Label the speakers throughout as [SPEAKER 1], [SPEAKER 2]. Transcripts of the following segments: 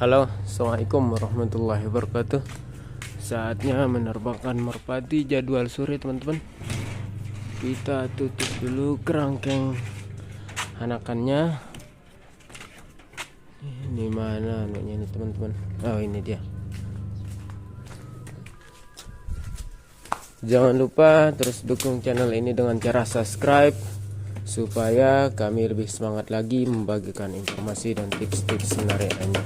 [SPEAKER 1] Halo, assalamualaikum warahmatullahi wabarakatuh. Saatnya menerbangkan merpati jadwal sore, teman-teman. Kita tutup dulu kerangkeng anakannya. Ini mana anunya ini, teman-teman? Oh, ini dia. Jangan lupa terus dukung channel ini dengan cara subscribe supaya kami lebih semangat lagi membagikan informasi dan tips-tips menarik lainnya.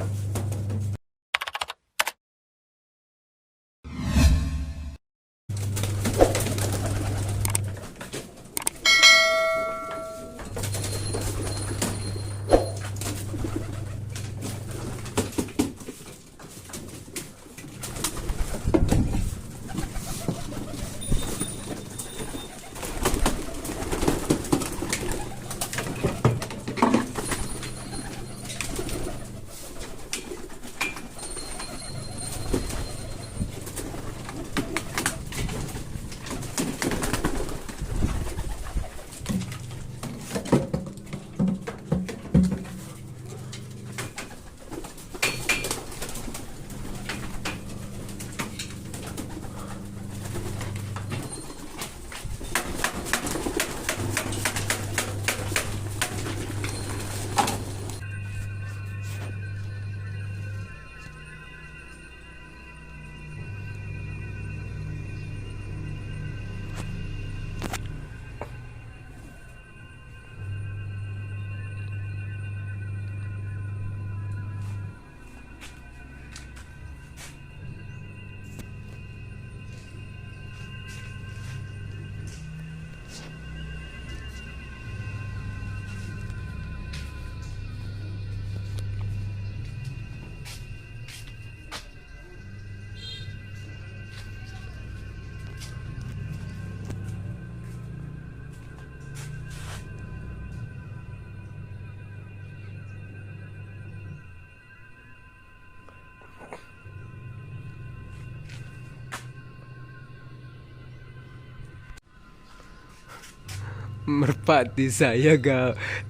[SPEAKER 1] Merpati saya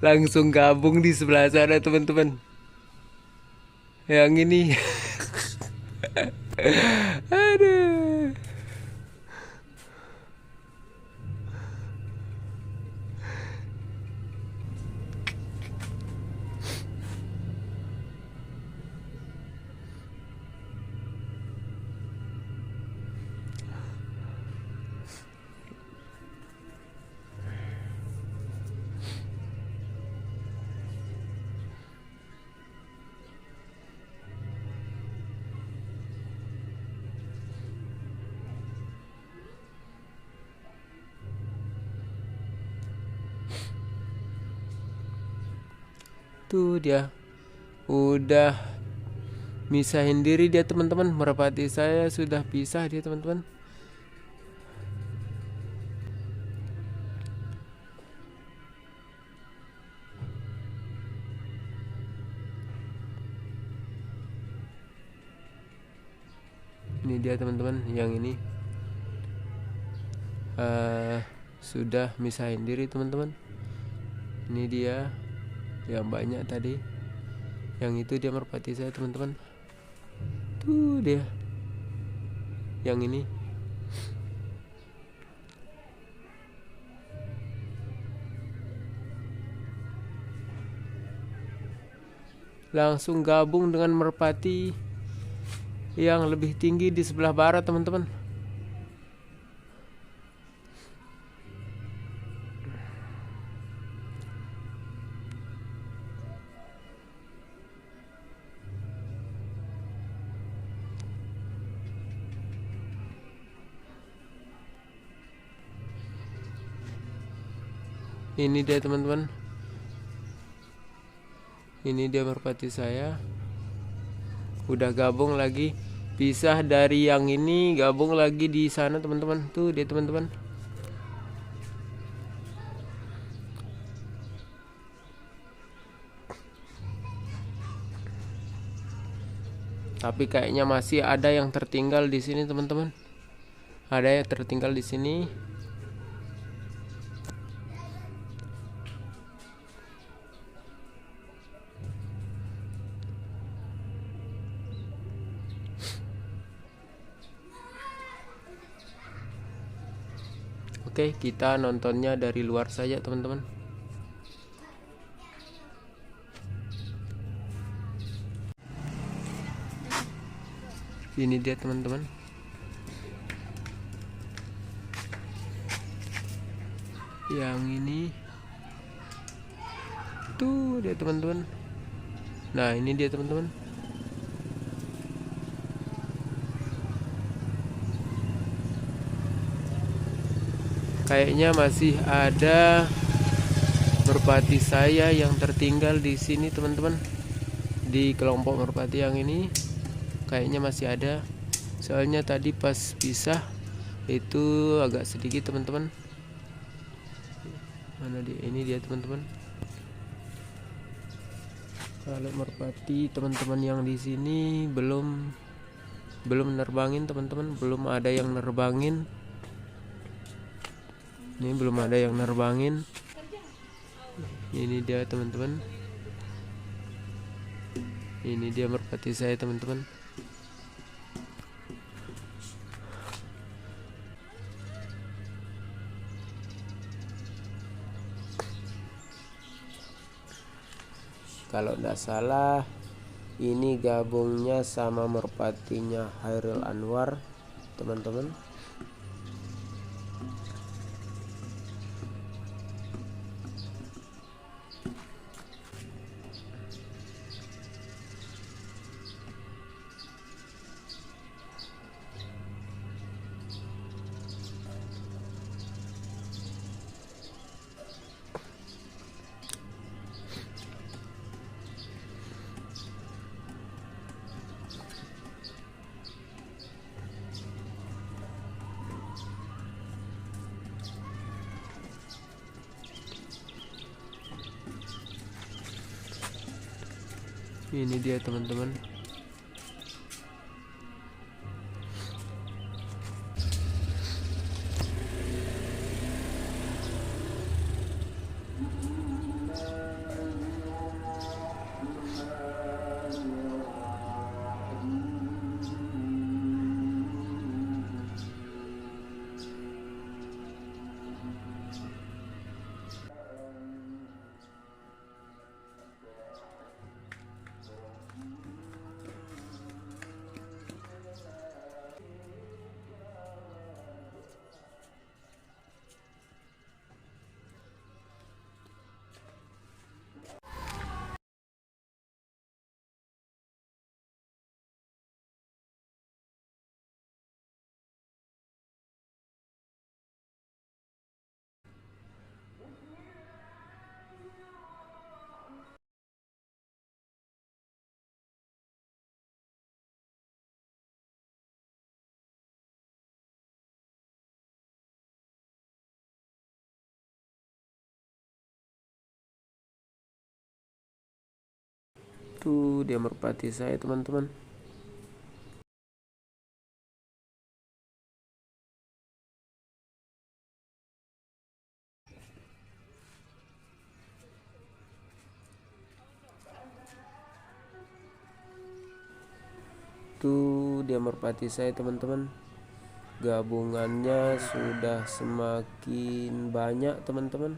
[SPEAKER 1] langsung gabung di sebelah sana, teman-teman. Yang ini aduh. Tuh dia udah misahin diri dia, teman-teman. Merpati saya sudah pisah dia, teman-teman. Ini dia, teman-teman, yang ini sudah misahin diri, teman-teman. Ini dia yang banyak tadi. Yang itu dia merpati saya, teman-teman. Tuh dia yang ini. Langsung gabung dengan merpati yang lebih tinggi di sebelah barat, teman-teman. Ini dia, teman-teman. Ini dia merpati saya. Udah gabung lagi, pisah dari yang ini, gabung lagi di sana, teman-teman. Tuh dia, teman-teman. Tapi kayaknya masih ada yang tertinggal di sini, teman-teman. Ada yang tertinggal di sini. Oke, kita nontonnya dari luar saja teman-teman. Ini dia teman-teman. Yang ini tuh dia teman-teman. Nah, ini dia teman-teman. Kayaknya masih ada merpati saya yang tertinggal di sini teman-teman. Di kelompok merpati yang ini kayaknya masih ada. Soalnya tadi pas pisah itu agak sedikit teman-teman. Mana dia? Ini dia teman-teman. Kalau merpati teman-teman yang di sini belum nerbangin teman-teman, belum ada yang nerbangin. Ini belum ada yang nerbangin. Ini dia teman-teman. Ini dia merpati saya teman-teman. Kalau tidak salah ini gabungnya sama merpatinya Hairil Anwar teman-teman. Ini dia teman-teman. Tuh dia merpati saya teman-teman. Tuh dia merpati saya teman-teman. Gabungannya sudah semakin banyak teman-teman.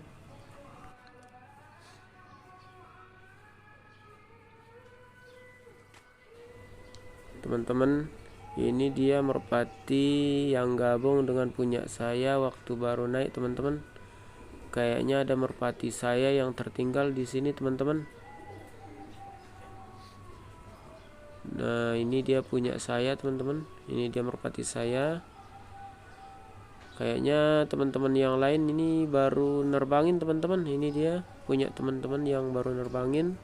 [SPEAKER 1] Teman-teman, ini dia merpati yang gabung dengan punya saya waktu baru naik teman-teman. Kayaknya ada merpati saya yang tertinggal di sini teman-teman. Nah, ini dia punya saya teman-teman. Ini dia merpati saya. Kayaknya teman-teman yang lain ini baru nerbangin teman-teman. Ini dia punya teman-teman yang baru nerbangin.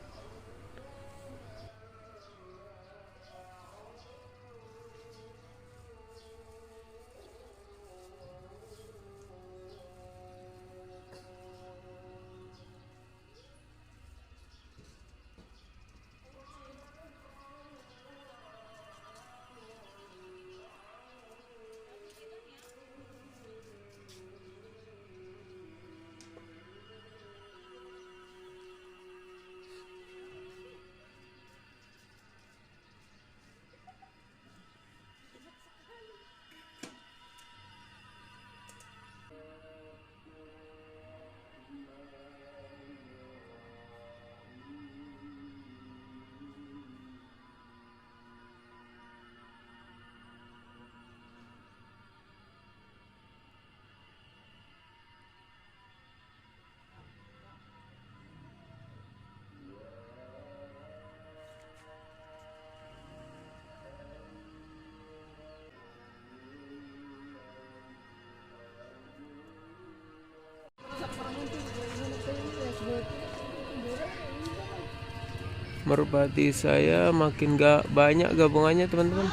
[SPEAKER 1] merpati saya makin gak banyak gabungannya teman-teman.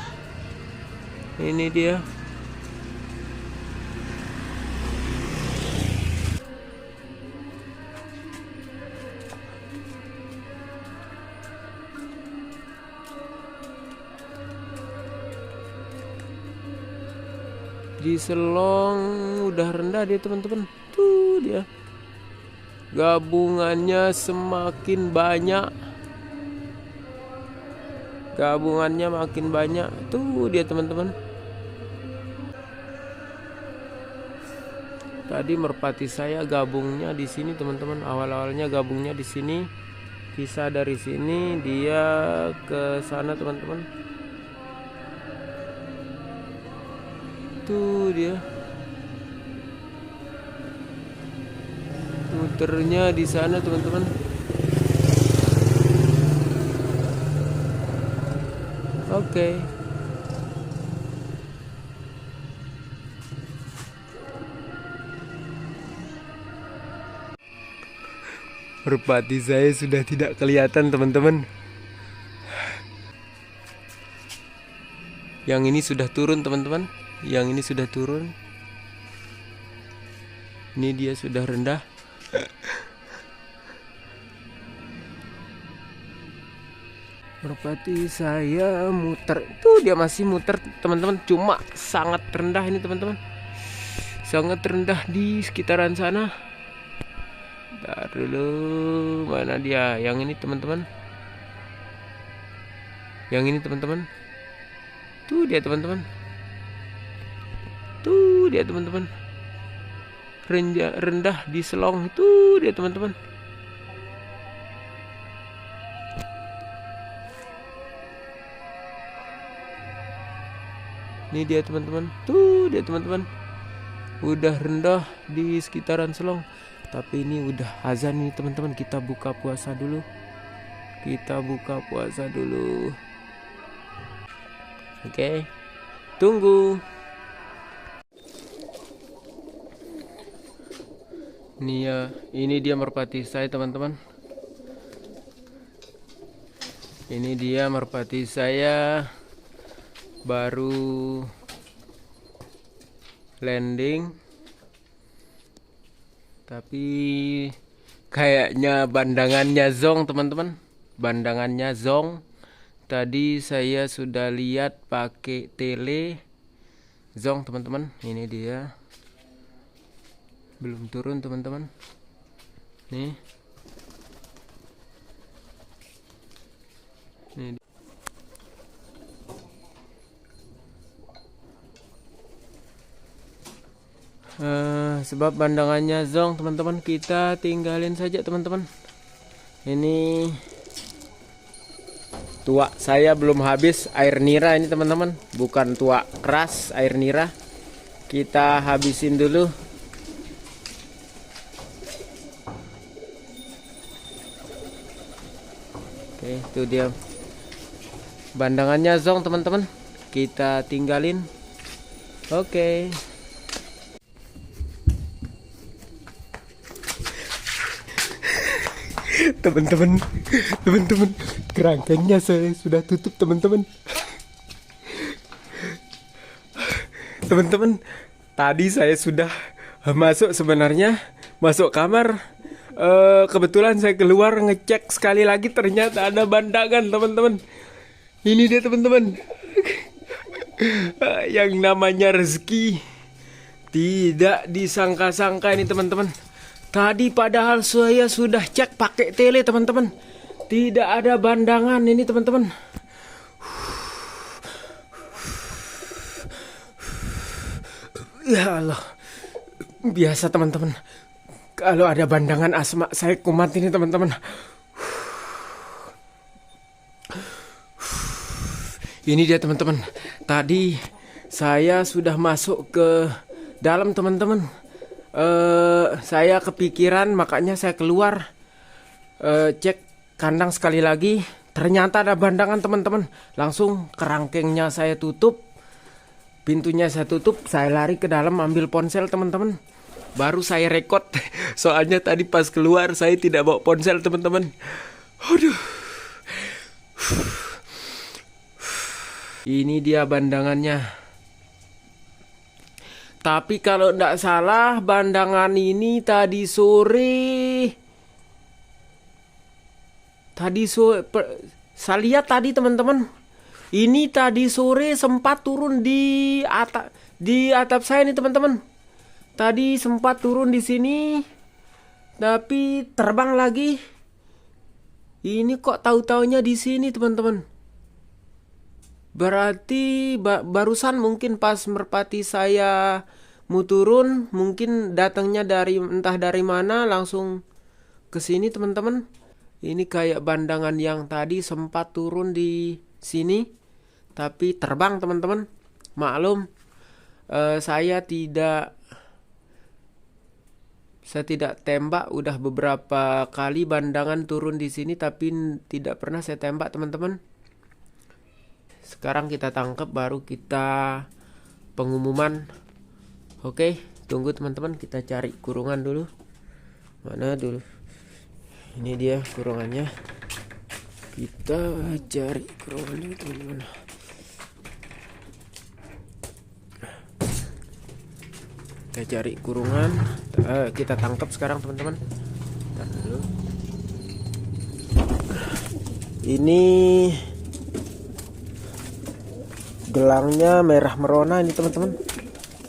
[SPEAKER 1] Ini dia. Di selong udah rendah dia teman-teman. Tuh dia. Gabungannya semakin banyak. Gabungannya makin banyak. Tuh dia teman-teman. Tadi merpati saya gabungnya di sini teman-teman. Awal-awalnya gabungnya di sini. Pisah dari sini dia ke sana teman-teman. Tuh dia. Muternya di sana teman-teman. Oke. Merpati saya sudah tidak kelihatan teman-teman. Yang ini sudah turun teman-teman. Yang ini sudah turun. Ini dia sudah rendah. Merpati saya muter. Tuh dia masih muter teman-teman. Cuma sangat rendah ini teman-teman. Sangat rendah di sekitaran sana. Bentar dulu. Mana dia? Yang ini teman-teman. Yang ini teman-teman. Tuh dia teman-teman. Tuh dia teman-teman. Rendah di selong. Tuh dia teman-teman. Ini dia teman-teman. Tuh dia teman-teman. Udah rendah di sekitaran selong. Tapi ini udah azan nih teman-teman. Kita buka puasa dulu. Kita buka puasa dulu. Oke. Tunggu. Ini dia merpati saya teman-teman. Ini dia merpati saya baru landing. Tapi kayaknya bandangannya zong teman-teman. Bandangannya zong. Tadi saya sudah lihat pakai tele zong teman-teman. Ini dia. Belum turun teman-teman. Nih. Nih. Sebab pandangannya zong teman-teman, kita tinggalin saja teman-teman. Ini tua saya belum habis air nira ini teman-teman. Bukan tua keras, air nira. Kita habisin dulu. Oke, itu dia bandangannya zong teman-teman. Kita tinggalin. Oke. Teman-teman, kerangkengnya saya sudah tutup teman-teman. Teman-teman, tadi saya sudah masuk sebenarnya, masuk kamar. Kebetulan saya keluar ngecek sekali lagi, ternyata ada bandangan teman-teman. Ini dia teman-teman. Yang namanya rezeki tidak disangka-sangka ini teman-teman. Tadi padahal saya sudah cek pakai tele teman-teman. Tidak ada bandangan ini teman-teman. Ya Allah. Biasa teman-teman. Kalau ada bandangan asma saya kumat ini teman-teman. Ini dia teman-teman. Tadi saya sudah masuk ke dalam teman-teman. Saya kepikiran, makanya saya keluar cek kandang sekali lagi. Ternyata ada bandangan teman-teman. Langsung kerangkengnya saya tutup, pintunya saya tutup. Saya lari ke dalam ambil ponsel teman-teman. Baru saya rekod. Soalnya tadi pas keluar saya tidak bawa ponsel teman-teman. Aduh, Ini dia bandangannya. Tapi kalau tidak salah bandangan ini tadi sore saya lihat tadi teman-teman. Ini tadi sore sempat turun di atap saya nih teman-teman. Tadi sempat turun di sini, tapi terbang lagi. Ini kok tahu-taunya di sini teman-teman. Berarti barusan mungkin pas merpati saya mau turun, mungkin datangnya entah dari mana langsung ke sini teman-teman. Ini kayak bandangan yang tadi sempat turun di sini, tapi terbang teman-teman. Maklum, saya tidak tembak. Udah beberapa kali bandangan turun di sini, tapi tidak pernah saya tembak teman-teman. Sekarang kita tangkap, baru kita pengumuman. Oke, tunggu teman-teman, kita cari kurungan dulu. Mana dulu? Ini dia kurungannya. Kita cari kurungannya teman-teman. Kita cari kurungan. Kita tangkap sekarang teman-teman. Ini gelangnya merah merona ini teman-teman.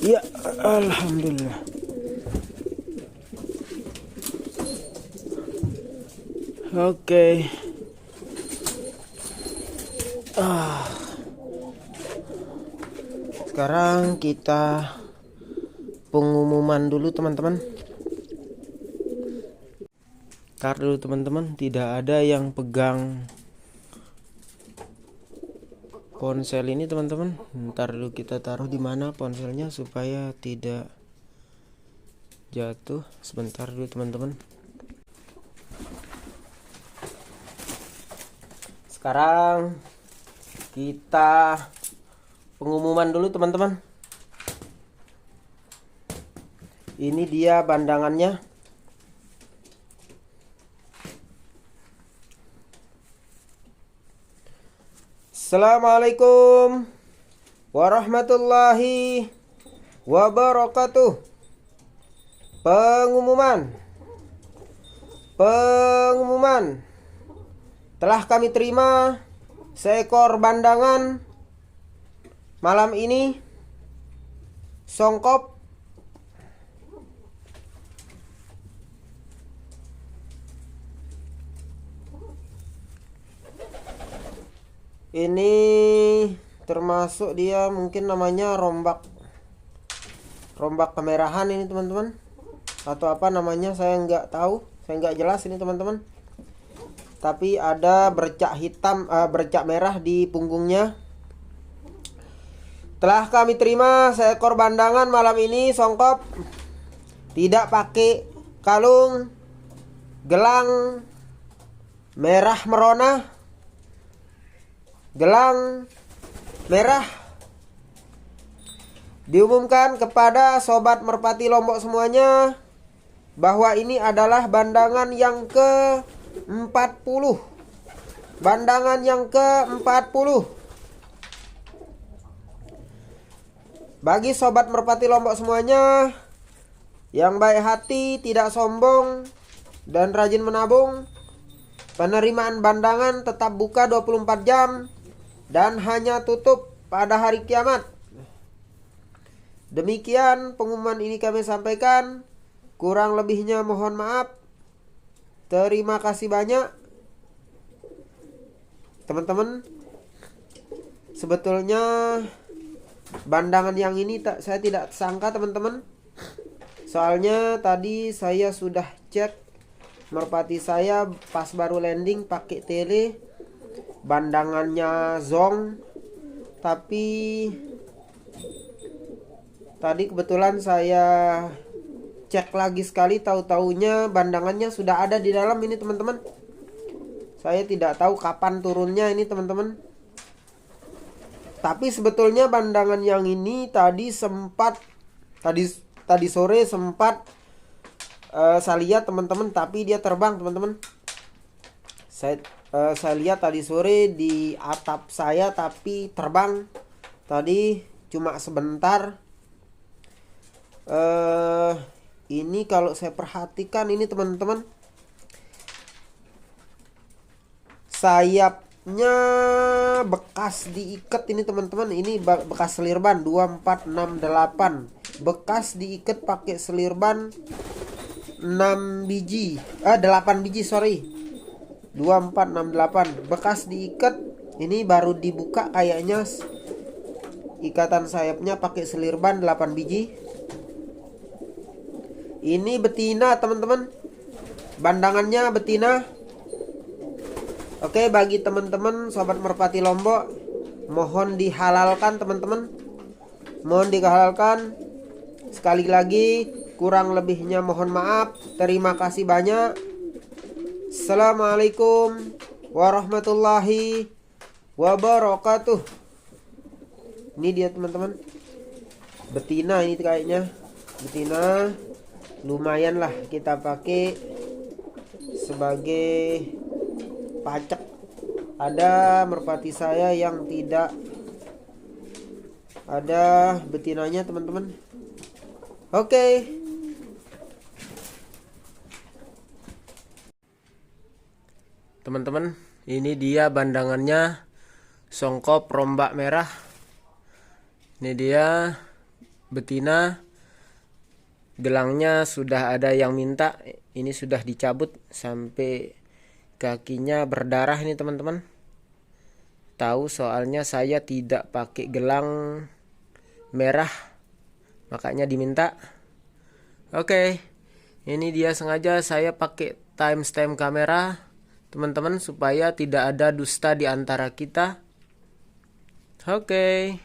[SPEAKER 1] Iya, alhamdulillah. Oke. Sekarang kita pengumuman dulu teman-teman. Ntar dulu teman-teman, tidak ada yang pegang ponsel ini teman-teman. Ntar dulu kita taruh di mana ponselnya supaya tidak jatuh. Sebentar dulu teman-teman. Sekarang kita pengumuman dulu teman-teman. Ini dia bandangannya. Assalamualaikum warahmatullahi wabarakatuh. Pengumuman telah kami terima seekor bandangan malam ini. Songkop ini termasuk dia mungkin namanya rombak kemerahan ini teman-teman, atau apa namanya saya nggak tahu, saya nggak jelas ini teman-teman. Tapi ada bercak hitam, bercak merah di punggungnya. Telah kami terima seekor bandangan malam ini songkop, tidak pakai kalung, gelang merah merona, gelang merah. Diumumkan kepada sobat merpati Lombok semuanya bahwa ini adalah bandangan yang ke-40. Bandangan yang ke-40. Bagi sobat merpati Lombok semuanya yang baik hati, tidak sombong, dan rajin menabung, penerimaan bandangan tetap buka 24 jam dan hanya tutup pada hari kiamat. Demikian pengumuman ini kami sampaikan. Kurang lebihnya mohon maaf. Terima kasih banyak. Teman-teman, sebetulnya bandangan yang ini saya tidak sangka teman-teman. Soalnya tadi saya sudah cek merpati saya pas baru landing pakai tele, bandangannya zong. Tapi tadi kebetulan saya cek lagi sekali, tahu-taunya bandangannya sudah ada di dalam ini teman-teman. Saya tidak tahu kapan turunnya ini teman-teman. Tapi sebetulnya bandangan yang ini tadi sore sempat saya lihat teman-teman, tapi dia terbang teman-teman.
[SPEAKER 2] Saya lihat tadi sore di atap saya tapi terbang tadi cuma sebentar. Ini kalau saya perhatikan ini teman-teman, sayapnya bekas diikat ini teman-teman. Ini bekas selir ban 2468, bekas diikat pakai selir ban 6 biji 8 biji, sorry, 2468 bekas diikat. Ini baru dibuka kayaknya, ikatan sayapnya pakai selir ban 8 biji. Ini betina teman-teman, bandangannya betina. Oke, bagi teman-teman sobat merpati Lombok, mohon dihalalkan teman-teman, mohon dihalalkan. Sekali lagi kurang lebihnya mohon maaf. Terima kasih banyak. Assalamualaikum warahmatullahi wabarakatuh. Ini dia teman-teman, betina ini kayaknya, betina. Lumayan lah kita pakai sebagai pacak. Ada merpati saya yang tidak ada betinanya teman-teman. Oke.
[SPEAKER 1] Teman-teman, ini dia bandangannya songkop rombak merah. Ini dia betina. Gelangnya sudah ada yang minta. Ini sudah dicabut sampai kakinya berdarah ini teman-teman. Tahu soalnya saya tidak pakai gelang merah, makanya diminta. Oke, ini dia sengaja saya pakai timestamp kamera teman-teman supaya tidak ada dusta di antara kita. Oke.